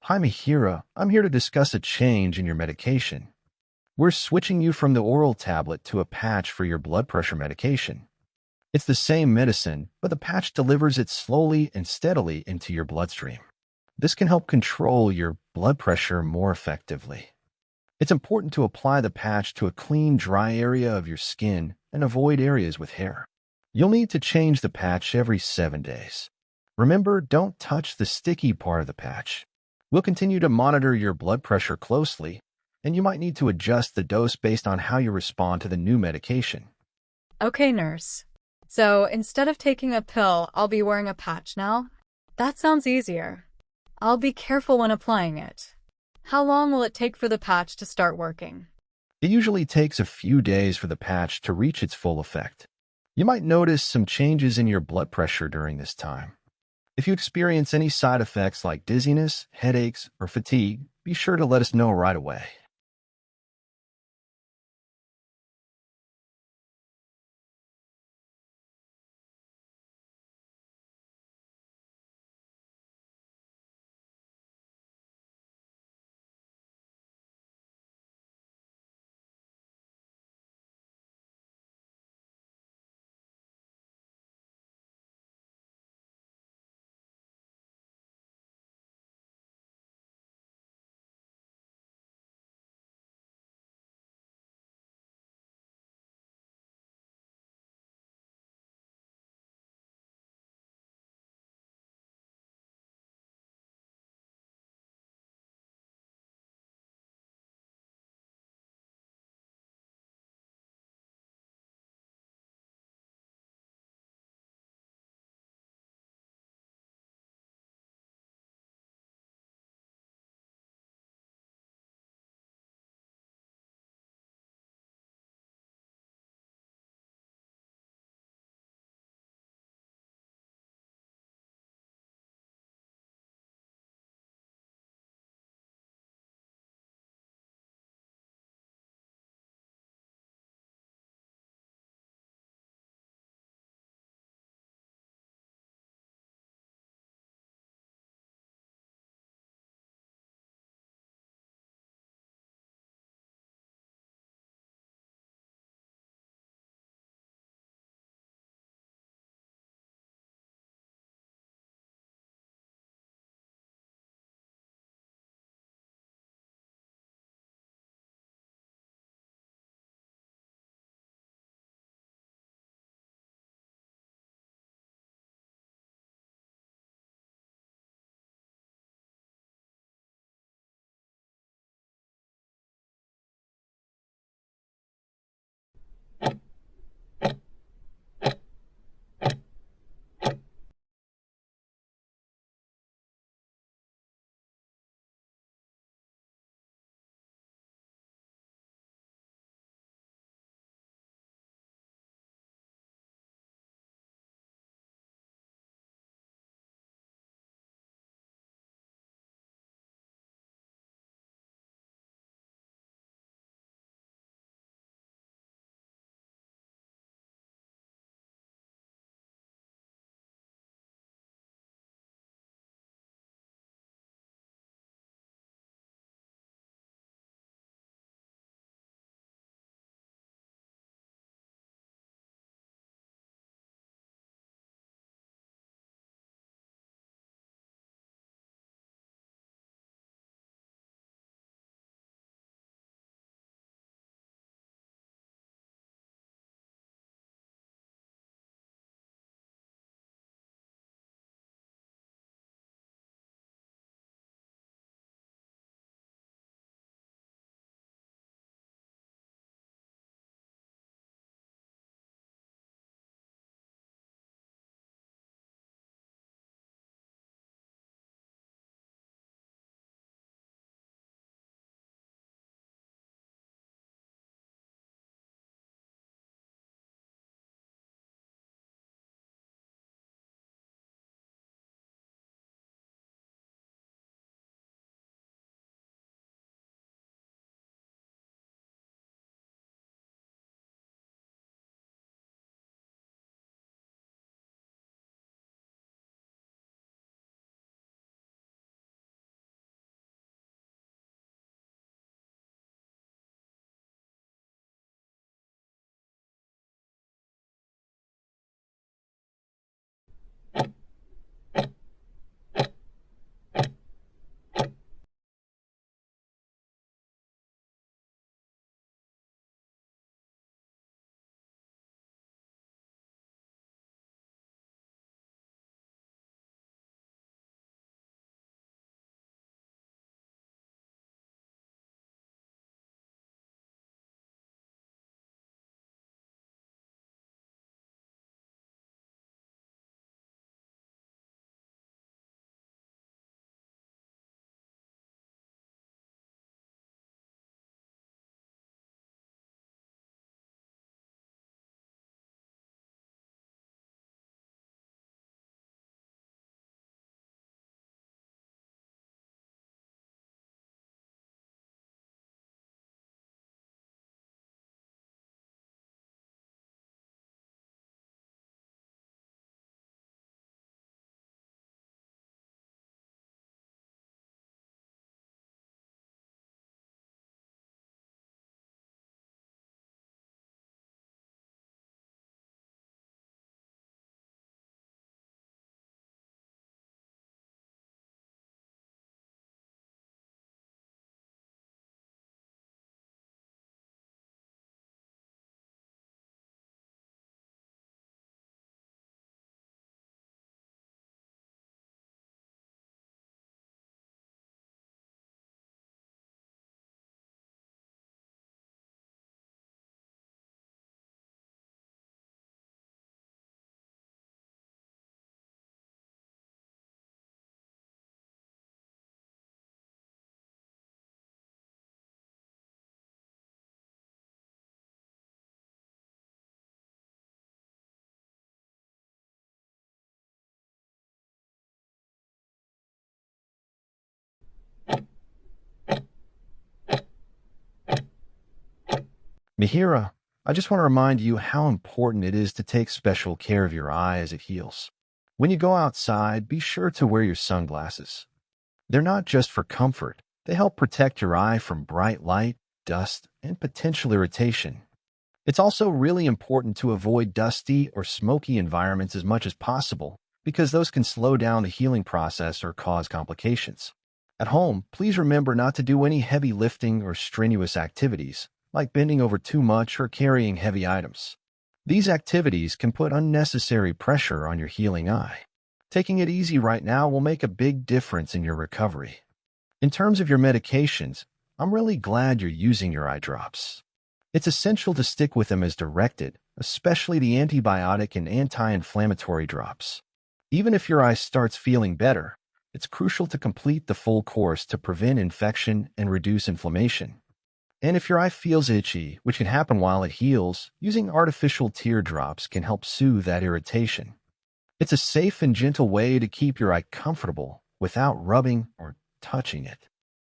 Hi, Mihira. I'm here to discuss a change in your medication. We're switching you from the oral tablet to a patch for your blood pressure medication. It's the same medicine, but the patch delivers it slowly and steadily into your bloodstream. This can help control your blood pressure more effectively. It's important to apply the patch to a clean, dry area of your skin and avoid areas with hair. You'll need to change the patch every 7 days. Remember, don't touch the sticky part of the patch. We'll continue to monitor your blood pressure closely, and you might need to adjust the dose based on how you respond to the new medication. Okay, nurse. So instead of taking a pill, I'll be wearing a patch now? That sounds easier. I'll be careful when applying it. How long will it take for the patch to start working? It usually takes a few days for the patch to reach its full effect. You might notice some changes in your blood pressure during this time. If you experience any side effects like dizziness, headaches, or fatigue, be sure to let us know right away. Mihira, I just want to remind you how important it is to take special care of your eye as it heals. When you go outside, be sure to wear your sunglasses. They're not just for comfort, they help protect your eye from bright light, dust, and potential irritation. It's also really important to avoid dusty or smoky environments as much as possible, because those can slow down the healing process or cause complications. At home, please remember not to do any heavy lifting or strenuous activities, like bending over too much or carrying heavy items. These activities can put unnecessary pressure on your healing eye. Taking it easy right now will make a big difference in your recovery. In terms of your medications, I'm really glad you're using your eye drops. It's essential to stick with them as directed, especially the antibiotic and anti-inflammatory drops. Even if your eye starts feeling better, it's crucial to complete the full course to prevent infection and reduce inflammation. And if your eye feels itchy, which can happen while it heals, using artificial tear drops can help soothe that irritation. It's a safe and gentle way to keep your eye comfortable without rubbing or touching it.